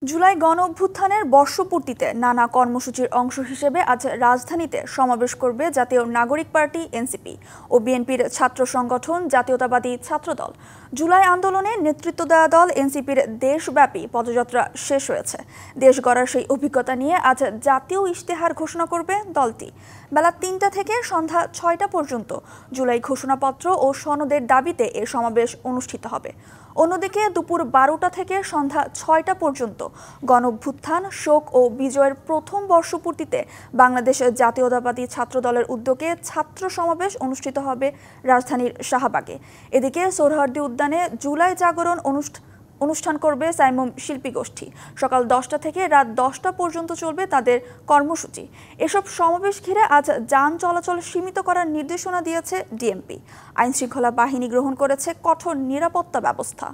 জুলাই গণঅভ্যুত্থানের বর্ষপূর্তিতে নানা কর্মসূচির অংশ হিসেবে আজ রাজধানীতে সমাবেশ করবে জাতীয় নাগরিক পার্টি এনসিপি ও বিএনপির ছাত্র সংগঠন জাতীয়তাবাদী ছাত্রদল। জুলাই আন্দোলনে নেতৃত্ব দেওয়া দল এনসিপির দেশব্যাপী পদযাত্রা শেষ হয়েছে। দেশ গড়ার সেই অভিজ্ঞতা নিয়ে আজ জাতীয় ইশতেহার ঘোষণা করবে দলটি। বেলা ৩টা থেকে সন্ধ্যা ৬টা পর্যন্ত জুলাই ঘোষণাপত্র ও সনদের দাবিতে এ সমাবেশ অনুষ্ঠিত হবে। অন্যদিকে দুপুর 12টা থেকে সন্ধ্যা 6টা পর্যন্ত গণঅভ্যুত্থান, শোক ও বিজয়ের প্রথম বর্ষপূর্তিতে বাংলাদেশ জাতীয়তাবাদী ছাত্রদলের উদ্যোগে ছাত্র সমাবেশ অনুষ্ঠিত হবে রাজধানীর শাহবাগে। এদিকে সোহরাওয়ার্দী উদ্যানে জুলাই জাগরণ অনুষ্ঠান করবে সাইমুম শিল্পী গোষ্ঠী। সকাল 10টা থেকে রাত 10টা পর্যন্ত চলবে তাদের কর্মসূচি। এসব সমাবেশ ঘিরে আজ যান চলাচল সীমিত করার নির্দেশনা দিয়েছে ডিএমপি। আইনশৃঙ্খলা বাহিনী গ্রহণ করেছে কঠোর নিরাপত্তা ব্যবস্থা।